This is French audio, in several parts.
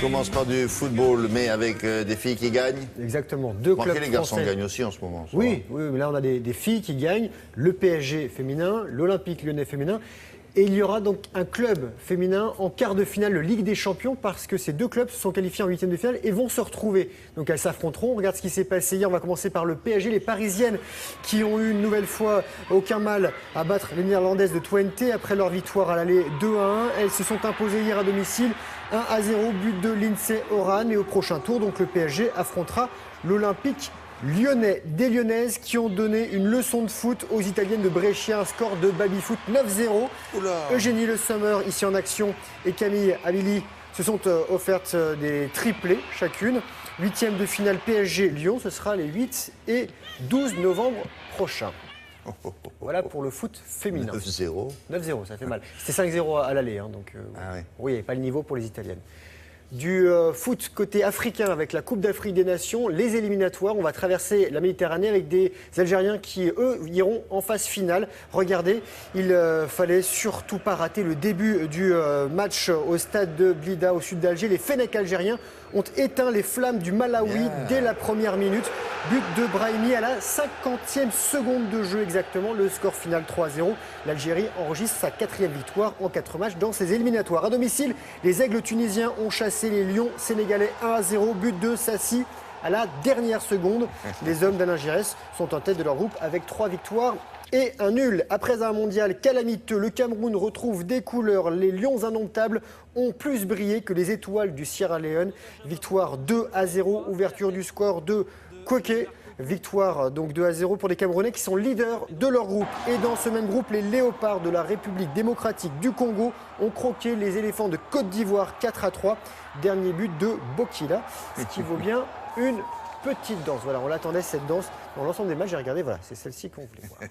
commence par du football, mais avec des filles qui gagnent. Exactement. Deux clubs Les garçons français. gagnent aussi en ce moment. Oui, mais là on a des filles qui gagnent, le PSG féminin, l'Olympique Lyonnais féminin. Et il y aura donc un club féminin en quart de finale de Ligue des Champions parce que ces deux clubs se sont qualifiés en huitième de finale et vont se retrouver. Donc elles s'affronteront. On regarde ce qui s'est passé hier. On va commencer par le PSG. Les Parisiennes qui ont eu une nouvelle fois aucun mal à battre les Néerlandaises de Twente après leur victoire à l'aller 2-1. Elles se sont imposées hier à domicile 1-0, but de Lindsay Oran. Et au prochain tour, donc le PSG affrontera l'Olympique Lyonnais, des Lyonnaises qui ont donné une leçon de foot aux Italiennes de Brescia, un score de baby-foot 9-0. Eugénie Le Sommer, ici en action, et Camille Abili se sont offertes des triplés chacune. Huitième de finale PSG-Lyon, ce sera les 8 et 12 novembre prochains. Voilà pour le foot féminin. 9-0. 9-0, ça fait mal. C'était 5-0 à l'aller, donc oui. Oui, il n'y avait pas le niveau pour les Italiennes. Du foot côté africain avec la Coupe d'Afrique des Nations, les éliminatoires. On va traverser la Méditerranée avec des Algériens qui, eux, iront en phase finale. Regardez, il fallait surtout pas rater le début du match au stade de Blida au sud d'Alger. Les Fennecs algériens ont éteint les flammes du Malawi dès la première minute. But de Brahimi à la 50e seconde de jeu exactement. Le score final 3-0. L'Algérie enregistre sa 4e victoire en 4 matchs dans ses éliminatoires. À domicile, les Aigles tunisiens ont chassé les Lions sénégalais 1-0. But de Sassi à la dernière seconde. Les hommes d'Alain Giresse sont en tête de leur groupe avec 3 victoires et un nul. Après un mondial calamiteux, le Cameroun retrouve des couleurs. Les Lions indomptables ont plus brillé que les étoiles du Sierra Leone. Victoire 2-0, ouverture du score de Koké. Victoire donc 2-0 pour les Camerounais qui sont leaders de leur groupe. Et dans ce même groupe, les Léopards de la République démocratique du Congo ont croqué les éléphants de Côte d'Ivoire 4-3. Dernier but de Bokila, ce qui vaut bien une petite danse. Voilà, on l'attendait cette danse. Dans l'ensemble des matchs, j'ai regardé, voilà, c'est celle-ci qu'on voulait voir.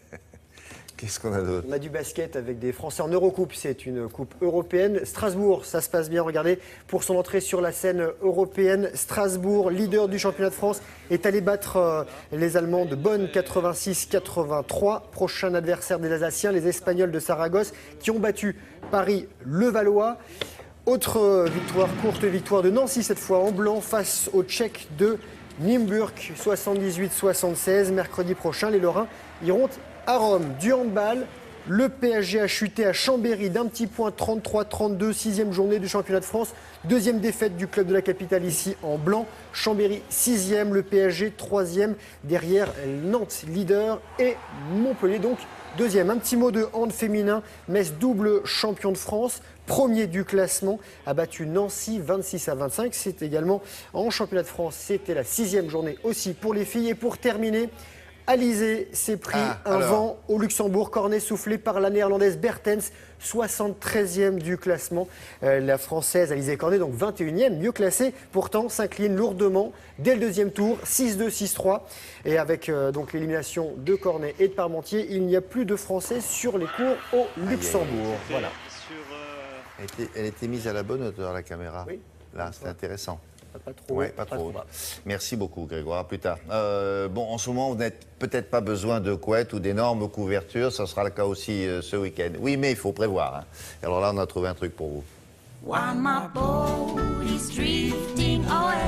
Qu'est-ce qu'on a d'autre? On a du basket avec des Français en Eurocoupe, c'est une coupe européenne. Strasbourg, ça se passe bien, regardez, pour son entrée sur la scène européenne. Strasbourg, leader du championnat de France, est allé battre les Allemands de Bonn 86-83. Prochain adversaire des Alsaciens, les Espagnols de Saragosse, qui ont battu Paris-Levallois. Autre victoire, courte victoire de Nancy, cette fois en blanc, face aux Tchèques de Nimburg, 78-76. Mercredi prochain, les Lorrains iront à Rome. Du handball, le PSG a chuté à Chambéry d'un petit point, 33-32, 6e journée du championnat de France. Deuxième défaite du club de la capitale ici en blanc. Chambéry 6e, le PSG 3e, derrière Nantes leader et Montpellier donc deuxième. Un petit mot de hand féminin, Metz double champion de France. Premier du classement, a battu Nancy 26-25. C'est également en championnat de France, c'était la 6e journée aussi pour les filles. Et pour terminer, Alizé s'est pris vent au Luxembourg, cornet soufflé par la néerlandaise Bertens, 73e du classement. La française Alizé Cornet, donc 21e, mieux classée, pourtant s'incline lourdement dès le deuxième tour, 6-2, 6-3. Et avec donc l'élimination de Cornet et de Parmentier, il n'y a plus de Français sur les cours au Luxembourg. Voilà. Elle était mise à la bonne hauteur, la caméra. Oui. Là, c'est intéressant. Pas trop. Oui, pas trop. Merci beaucoup, Grégoire. À plus tard. Bon, en ce moment, vous n'avez peut-être pas besoin de couettes ou d'énormes couvertures. Ça sera le cas aussi ce week-end. Oui, mais il faut prévoir. Hein. Alors là, on a trouvé un truc pour vous. While my boat is drifting away.